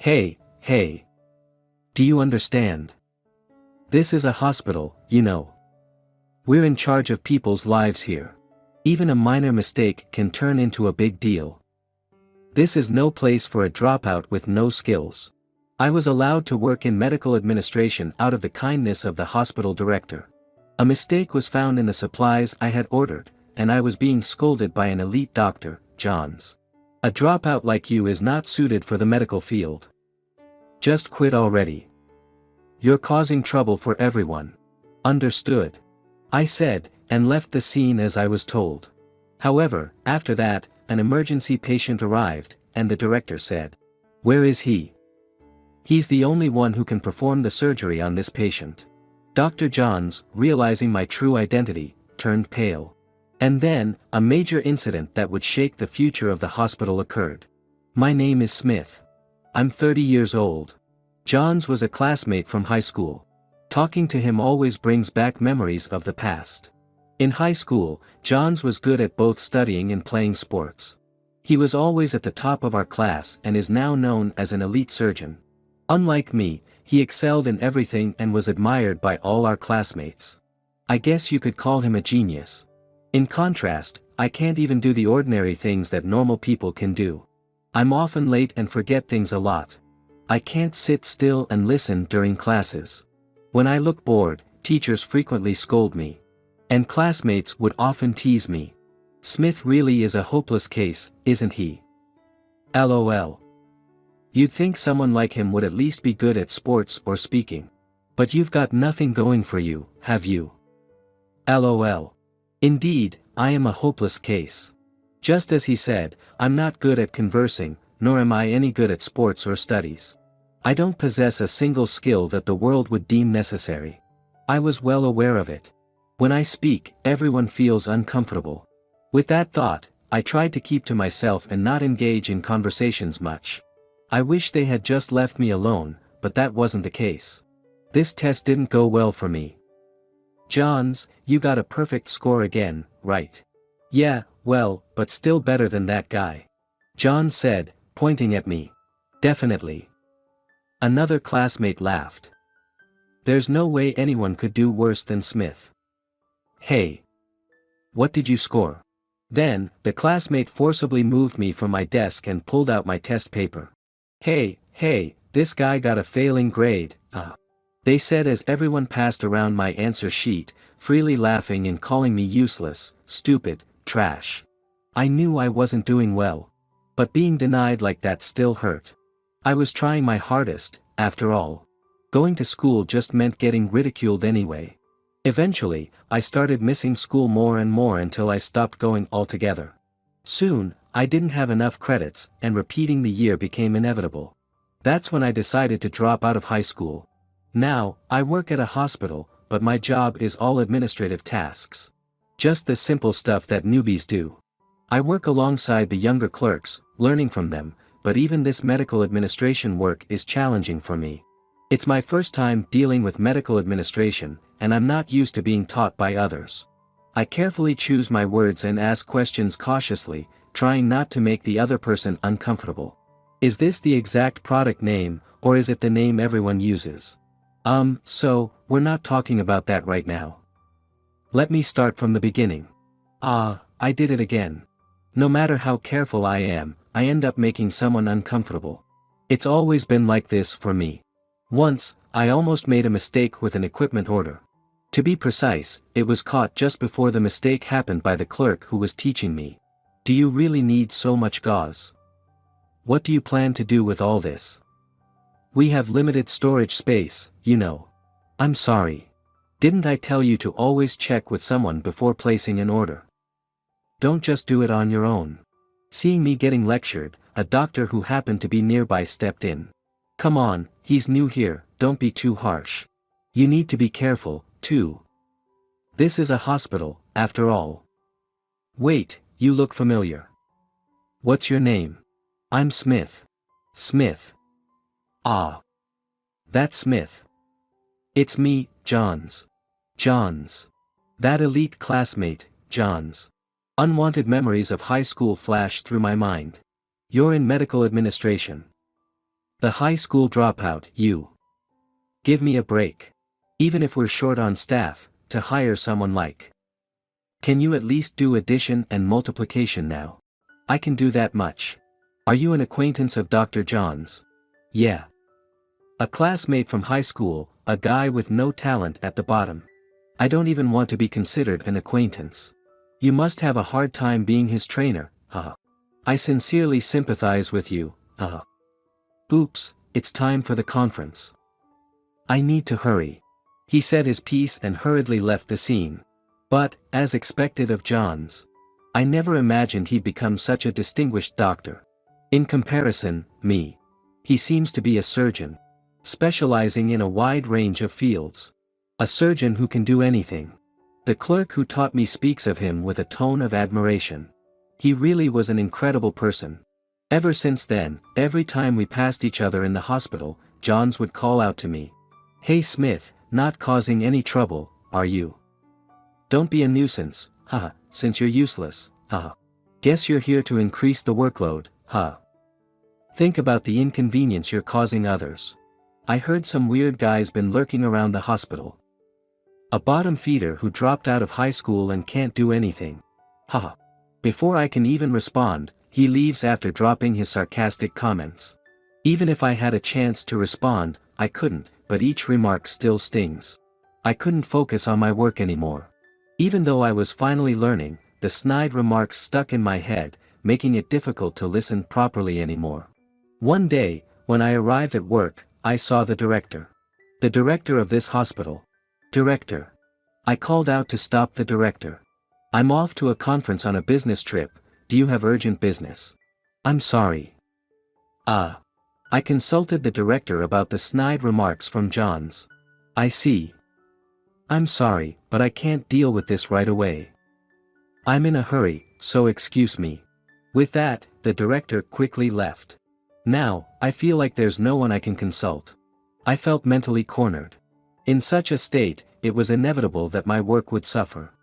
Hey, hey. Do you understand? This is a hospital, you know. We're in charge of people's lives here. Even a minor mistake can turn into a big deal. This is no place for a dropout with no skills. I was allowed to work in medical administration out of the kindness of the hospital director. A mistake was found in the supplies I had ordered, and I was being scolded by an elite doctor, Johns. A dropout like you is not suited for the medical field. Just quit already. You're causing trouble for everyone. Understood? I said, and left the scene as I was told. However, after that, an emergency patient arrived, and the director said, "Where is he? He's the only one who can perform the surgery on this patient." Dr. Johns, realizing my true identity, turned pale. And then, a major incident that would shake the future of the hospital occurred. My name is Smith. I'm 30 years old. Johns was a classmate from high school. Talking to him always brings back memories of the past. In high school, Johns was good at both studying and playing sports. He was always at the top of our class and is now known as an elite surgeon. Unlike me, he excelled in everything and was admired by all our classmates. I guess you could call him a genius. In contrast, I can't even do the ordinary things that normal people can do. I'm often late and forget things a lot. I can't sit still and listen during classes. When I look bored, teachers frequently scold me. And classmates would often tease me. Smith really is a hopeless case, isn't he? LOL. You'd think someone like him would at least be good at sports or speaking. But you've got nothing going for you, have you? LOL. Indeed, I am a hopeless case. Just as he said, I'm not good at conversing, nor am I any good at sports or studies. I don't possess a single skill that the world would deem necessary. I was well aware of it. When I speak, everyone feels uncomfortable. With that thought, I tried to keep to myself and not engage in conversations much. I wish they had just left me alone, but that wasn't the case. This test didn't go well for me. Johns, you got a perfect score again, right? Yeah, well, but still better than that guy. Johns said, pointing at me. Definitely. Another classmate laughed. There's no way anyone could do worse than Smith. Hey. What did you score? Then, the classmate forcibly moved me from my desk and pulled out my test paper. Hey, this guy got a failing grade, they said as everyone passed around my answer sheet, freely laughing and calling me useless, stupid, trash. I knew I wasn't doing well. But being denied like that still hurt. I was trying my hardest, after all. Going to school just meant getting ridiculed anyway. Eventually, I started missing school more and more until I stopped going altogether. Soon, I didn't have enough credits, and repeating the year became inevitable. That's when I decided to drop out of high school. Now, I work at a hospital, but my job is all administrative tasks. Just the simple stuff that newbies do. I work alongside the younger clerks, learning from them, but even this medical administration work is challenging for me. It's my first time dealing with medical administration, and I'm not used to being taught by others. I carefully choose my words and ask questions cautiously, trying not to make the other person uncomfortable. Is this the exact product name, or is it the name everyone uses? So, we're not talking about that right now. Let me start from the beginning. I did it again. No matter how careful I am, I end up making someone uncomfortable. It's always been like this for me. Once, I almost made a mistake with an equipment order. To be precise, it was caught just before the mistake happened by the clerk who was teaching me. Do you really need so much gauze? What do you plan to do with all this? We have limited storage space, you know. I'm sorry. Didn't I tell you to always check with someone before placing an order? Don't just do it on your own. Seeing me getting lectured, a doctor who happened to be nearby stepped in. Come on, he's new here, don't be too harsh. You need to be careful, too. This is a hospital, after all. Wait, you look familiar. What's your name? I'm Smith. Smith. Ah. That's Smith. It's me, Johns. Johns. That elite classmate, Johns. Unwanted memories of high school flashed through my mind. You're in medical administration. The high school dropout, you. Give me a break. Even if we're short on staff, to hire someone like. Can you at least do addition and multiplication now? I can do that much. Are you an acquaintance of Dr. John's? Yeah. A classmate from high school, a guy with no talent at the bottom. I don't even want to be considered an acquaintance. You must have a hard time being his trainer, haha. I sincerely sympathize with you, haha. Oops, it's time for the conference. I need to hurry. He said his piece and hurriedly left the scene. But, as expected of John's, I never imagined he'd become such a distinguished doctor. In comparison, me. He seems to be a surgeon, specializing in a wide range of fields. A surgeon who can do anything. The clerk who taught me speaks of him with a tone of admiration. He really was an incredible person. Ever since then, every time we passed each other in the hospital, Johns would call out to me. Hey Smith, not causing any trouble, are you? Don't be a nuisance, haha, since you're useless, haha. Guess you're here to increase the workload, huh? Think about the inconvenience you're causing others. I heard some weird guy's been lurking around the hospital. A bottom feeder who dropped out of high school and can't do anything. Haha. Before I can even respond, he leaves after dropping his sarcastic comments. Even if I had a chance to respond, I couldn't, but each remark still stings. I couldn't focus on my work anymore. Even though I was finally learning, the snide remarks stuck in my head, making it difficult to listen properly anymore. One day, when I arrived at work, I saw the director. The director of this hospital. Director. I called out to stop the director. I'm off to a conference on a business trip, do you have urgent business? I'm sorry. I consulted the director about the snide remarks from Johns. I see. I'm sorry, but I can't deal with this right away. I'm in a hurry, so excuse me. With that, the director quickly left. Now, I feel like there's no one I can consult. I felt mentally cornered. In such a state, it was inevitable that my work would suffer.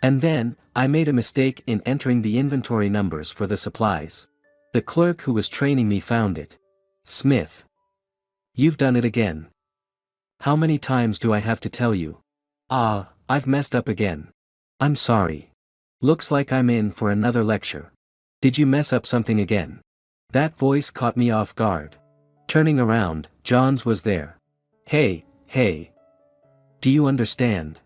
And then, I made a mistake in entering the inventory numbers for the supplies. The clerk who was training me found it. Smith. You've done it again. How many times do I have to tell you? I've messed up again. I'm sorry. Looks like I'm in for another lecture. Did you mess up something again? That voice caught me off guard. Turning around, Johns was there. Hey. Do you understand?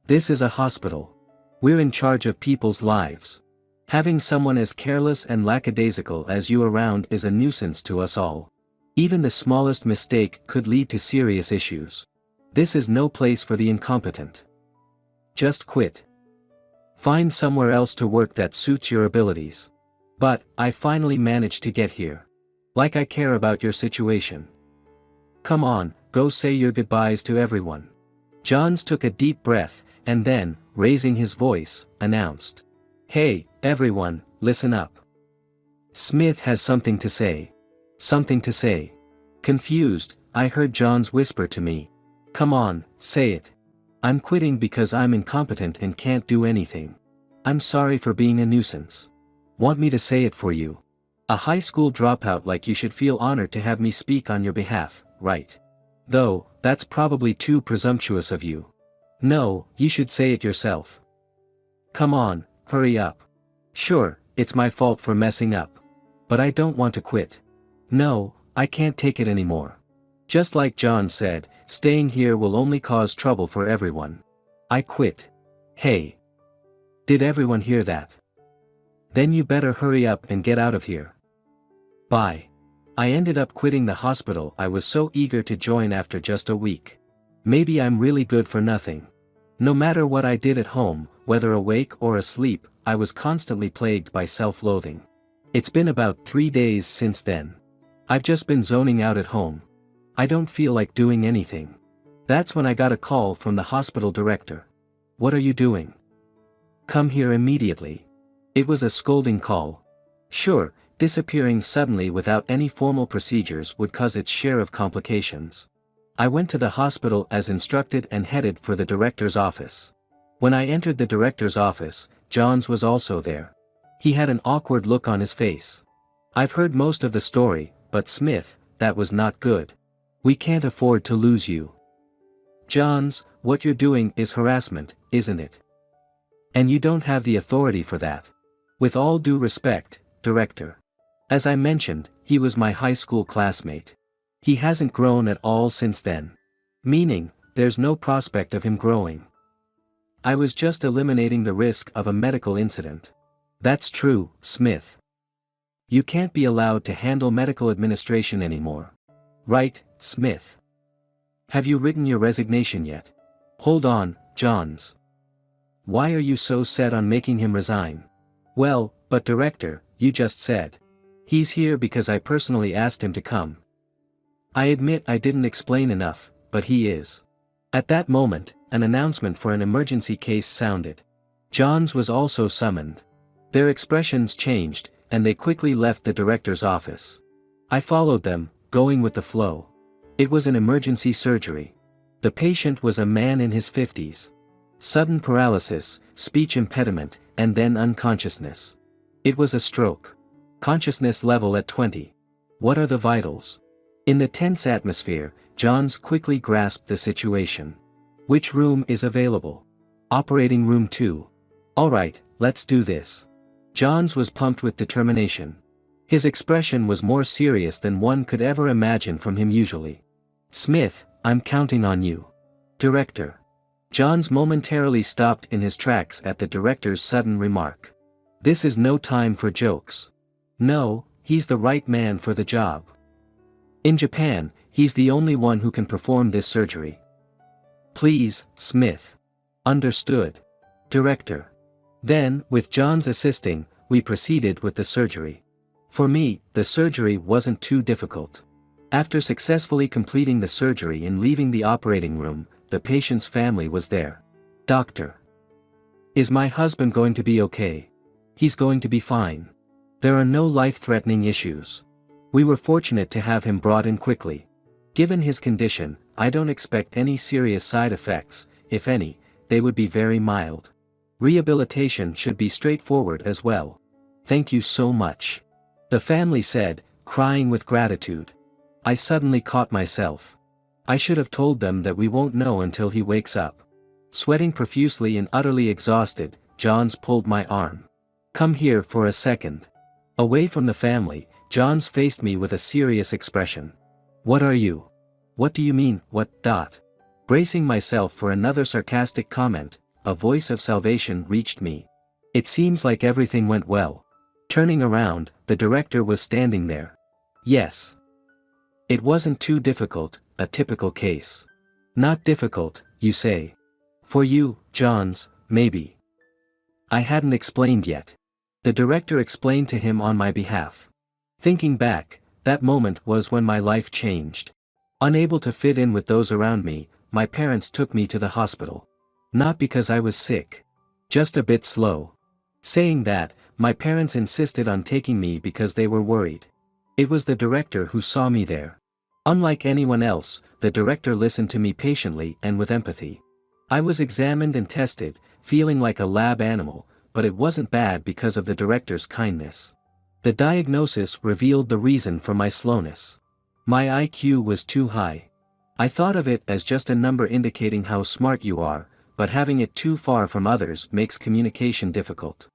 This is a hospital. We're in charge of people's lives. Having someone as careless and lackadaisical as you around is a nuisance to us all. Even the smallest mistake could lead to serious issues. This is no place for the incompetent. Just quit. Find somewhere else to work that suits your abilities. But, I finally managed to get here. Like I care about your situation. Come on, go say your goodbyes to everyone. Johns took a deep breath, and then, raising his voice, announced. Hey, everyone, listen up. Smith has something to say. Something to say. Confused, I heard Johns whisper to me. Come on, say it. I'm quitting because I'm incompetent and can't do anything. I'm sorry for being a nuisance. Want me to say it for you? A high school dropout like you should feel honored to have me speak on your behalf, right? Though, that's probably too presumptuous of you. No, you should say it yourself. Come on, hurry up. Sure, it's my fault for messing up. But I don't want to quit. No, I can't take it anymore. Just like John said, staying here will only cause trouble for everyone. I quit. Hey. Did everyone hear that? Then you better hurry up and get out of here. Bye. I ended up quitting the hospital I was so eager to join after just a week. Maybe I'm really good for nothing. No matter what I did at home, whether awake or asleep, I was constantly plagued by self-loathing. It's been about 3 days since then. I've just been zoning out at home. I don't feel like doing anything. That's when I got a call from the hospital director. What are you doing? Come here immediately. It was a scolding call. Sure, disappearing suddenly without any formal procedures would cause its share of complications. I went to the hospital as instructed and headed for the director's office. When I entered the director's office, Johns was also there. He had an awkward look on his face. I've heard most of the story, but Smith, that was not good. We can't afford to lose you. Johns, what you're doing is harassment, isn't it? And you don't have the authority for that. With all due respect, Director. As I mentioned, he was my high school classmate. He hasn't grown at all since then. Meaning, there's no prospect of him growing. I was just eliminating the risk of a medical incident. That's true, Smith. You can't be allowed to handle medical administration anymore. Right, Smith? Have you written your resignation yet? Hold on, Johns. Why are you so set on making him resign? Well, but Director, you just said. He's here because I personally asked him to come. I admit I didn't explain enough, but he is. At that moment, an announcement for an emergency case sounded. Johns was also summoned. Their expressions changed, and they quickly left the director's office. I followed them, going with the flow. It was an emergency surgery. The patient was a man in his 50s. Sudden paralysis, speech impediment, and then unconsciousness. It was a stroke. Consciousness level at 20. What are the vitals? In the tense atmosphere, Johns quickly grasped the situation. Which room is available? Operating room 2. Alright, let's do this. Johns was pumped with determination. His expression was more serious than one could ever imagine from him usually. Smith, I'm counting on you. Director. Johns momentarily stopped in his tracks at the director's sudden remark. This is no time for jokes. No, he's the right man for the job. In Japan, he's the only one who can perform this surgery. Please, Smith. Understood. Director. Then, with Johns assisting, we proceeded with the surgery. For me, the surgery wasn't too difficult. After successfully completing the surgery and leaving the operating room, the patient's family was there. Doctor. Is my husband going to be okay? He's going to be fine. There are no life-threatening issues. We were fortunate to have him brought in quickly. Given his condition, I don't expect any serious side effects. If any, they would be very mild. Rehabilitation should be straightforward as well. Thank you so much. The family said, crying with gratitude. I suddenly caught myself. I should have told them that we won't know until he wakes up. Sweating profusely and utterly exhausted, Johns pulled my arm. Come here for a second. Away from the family, Johns faced me with a serious expression. What are you? What do you mean, what? Bracing myself for another sarcastic comment, a voice of salvation reached me. It seems like everything went well. Turning around, the director was standing there. Yes. It wasn't too difficult, a typical case. Not difficult, you say. For you, Johns, maybe. I hadn't explained yet. The director explained to him on my behalf. Thinking back, that moment was when my life changed. Unable to fit in with those around me, my parents took me to the hospital. Not because I was sick. Just a bit slow. Saying that, my parents insisted on taking me because they were worried. It was the director who saw me there. Unlike anyone else, the director listened to me patiently and with empathy. I was examined and tested, feeling like a lab animal, but it wasn't bad because of the director's kindness. The diagnosis revealed the reason for my slowness. My IQ was too high. I thought of it as just a number indicating how smart you are, but having it too far from others makes communication difficult.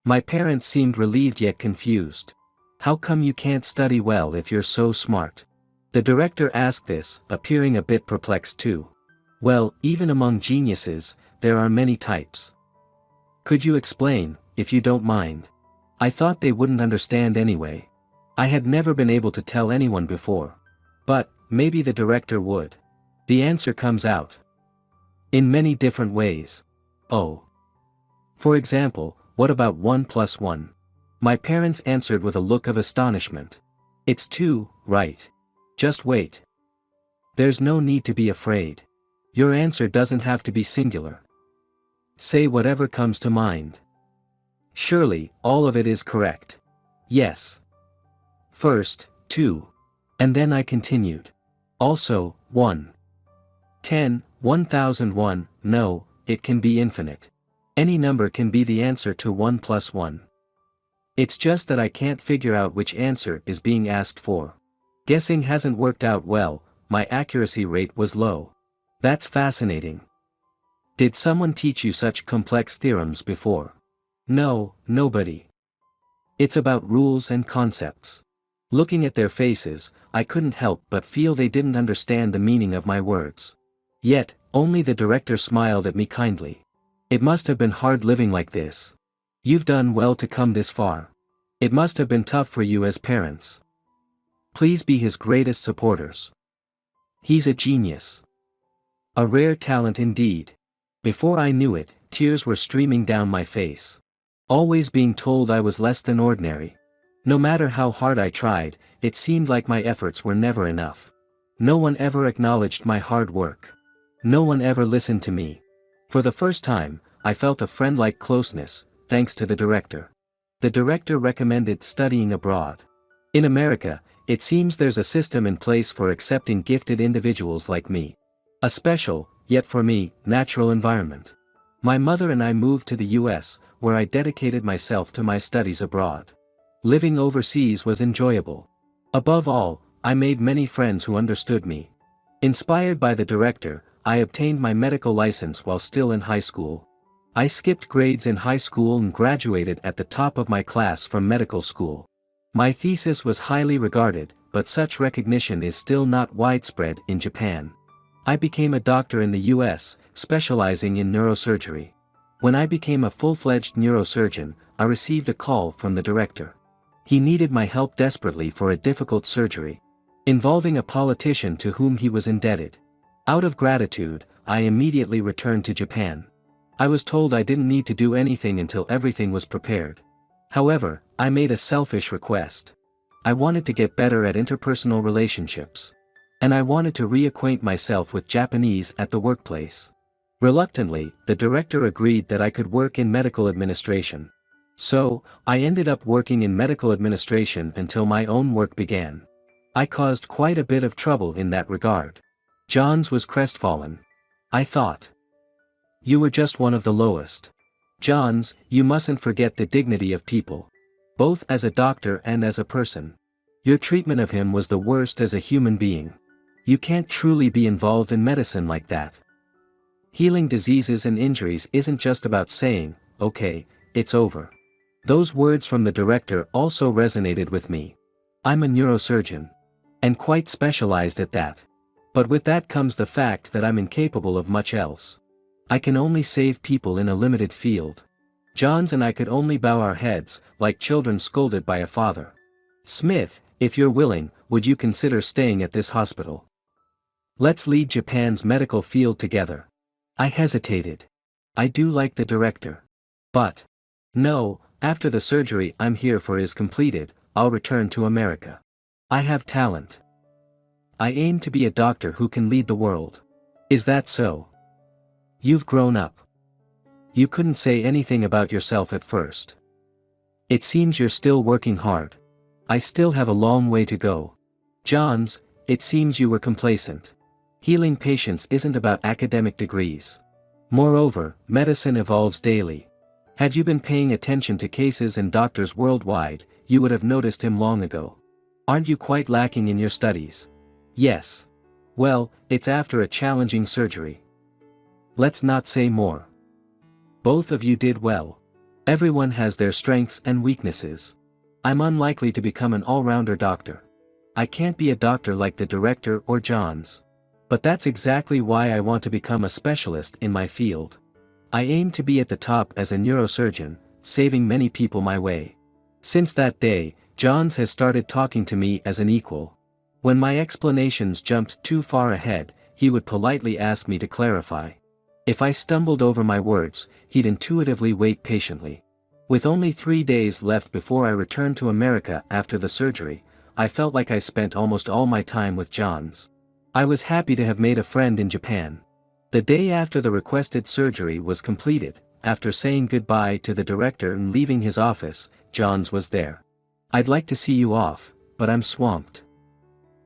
My parents seemed relieved yet confused. How come you can't study well if you're so smart? The director asked this, appearing a bit perplexed too. Well, even among geniuses, there are many types. Could you explain, if you don't mind? I thought they wouldn't understand anyway. I had never been able to tell anyone before. But, maybe the director would. The answer comes out. In many different ways. Oh. For example, what about 1 plus 1? My parents answered with a look of astonishment. It's 2, right? Just wait. There's no need to be afraid. Your answer doesn't have to be singular. Say whatever comes to mind. Surely, all of it is correct. Yes. First, 2. And then I continued. Also, 1. 10, 1001, no, it can be infinite. Any number can be the answer to 1 plus 1. It's just that I can't figure out which answer is being asked for. Guessing hasn't worked out well, my accuracy rate was low. That's fascinating. Did someone teach you such complex theorems before? No, nobody. It's about rules and concepts. Looking at their faces, I couldn't help but feel they didn't understand the meaning of my words. Yet, only the director smiled at me kindly. It must have been hard living like this. You've done well to come this far. It must have been tough for you as parents. Please be his greatest supporters. He's a genius. A rare talent indeed. Before I knew it, tears were streaming down my face. Always being told I was less than ordinary. No matter how hard I tried, it seemed like my efforts were never enough. No one ever acknowledged my hard work. No one ever listened to me. For the first time, I felt a friend-like closeness, thanks to the director. The director recommended studying abroad. In America, it seems there's a system in place for accepting gifted individuals like me. A special, yet for me, natural environment. My mother and I moved to the US, where I dedicated myself to my studies abroad. Living overseas was enjoyable. Above all, I made many friends who understood me. Inspired by the director, I obtained my medical license while still in high school. I skipped grades in high school and graduated at the top of my class from medical school. My thesis was highly regarded, but such recognition is still not widespread in Japan. I became a doctor in the US, specializing in neurosurgery. When I became a full-fledged neurosurgeon, I received a call from the director. He needed my help desperately for a difficult surgery, involving a politician to whom he was indebted. Out of gratitude, I immediately returned to Japan. I was told I didn't need to do anything until everything was prepared. However, I made a selfish request. I wanted to get better at interpersonal relationships. And I wanted to reacquaint myself with Japanese at the workplace. Reluctantly, the director agreed that I could work in medical administration. So, I ended up working in medical administration until my own work began. I caused quite a bit of trouble in that regard. Johns was crestfallen. I thought. You were just one of the lowest. Johns, you mustn't forget the dignity of people. Both as a doctor and as a person. Your treatment of him was the worst as a human being. You can't truly be involved in medicine like that. Healing diseases and injuries isn't just about saying, okay, it's over. Those words from the director also resonated with me. I'm a neurosurgeon. And quite specialized at that. But with that comes the fact that I'm incapable of much else. I can only save people in a limited field. Johns and I could only bow our heads, like children scolded by a father. Smith, if you're willing, would you consider staying at this hospital? Let's lead Japan's medical field together. I hesitated. I do like the director. But. No, after the surgery I'm here for is completed, I'll return to America. I have talent. I aim to be a doctor who can lead the world. Is that so? You've grown up. You couldn't say anything about yourself at first. It seems you're still working hard. I still have a long way to go. Johns, it seems you were complacent. Healing patients isn't about academic degrees. Moreover, medicine evolves daily. Had you been paying attention to cases and doctors worldwide, you would have noticed him long ago. Aren't you quite lacking in your studies? Yes. Well, it's after a challenging surgery. Let's not say more. Both of you did well. Everyone has their strengths and weaknesses. I'm unlikely to become an all-rounder doctor. I can't be a doctor like the director or Johns. But that's exactly why I want to become a specialist in my field. I aim to be at the top as a neurosurgeon, saving many people my way. Since that day, Johns has started talking to me as an equal. When my explanations jumped too far ahead, he would politely ask me to clarify. If I stumbled over my words, he'd intuitively wait patiently. With only 3 days left before I returned to America after the surgery, I felt like I spent almost all my time with Johns. I was happy to have made a friend in Japan. The day after the requested surgery was completed, after saying goodbye to the director and leaving his office, Johns was there. I'd like to see you off, but I'm swamped.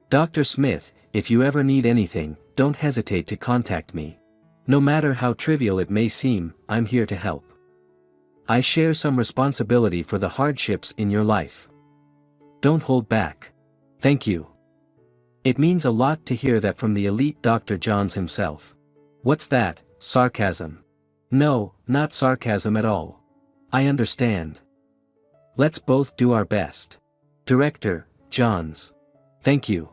Dr. Smith, if you ever need anything, don't hesitate to contact me. No matter how trivial it may seem, I'm here to help. I share some responsibility for the hardships in your life. Don't hold back. Thank you. It means a lot to hear that from the elite Dr. Johns himself. What's that, sarcasm? No, not sarcasm at all. I understand. Let's both do our best. Director, Johns. Thank you.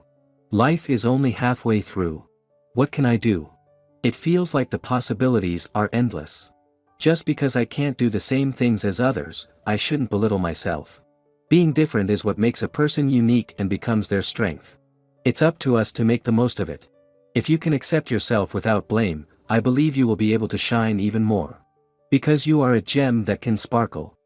Life is only halfway through. What can I do? It feels like the possibilities are endless. Just because I can't do the same things as others, I shouldn't belittle myself. Being different is what makes a person unique and becomes their strength. It's up to us to make the most of it. If you can accept yourself without blame, I believe you will be able to shine even more. Because you are a gem that can sparkle.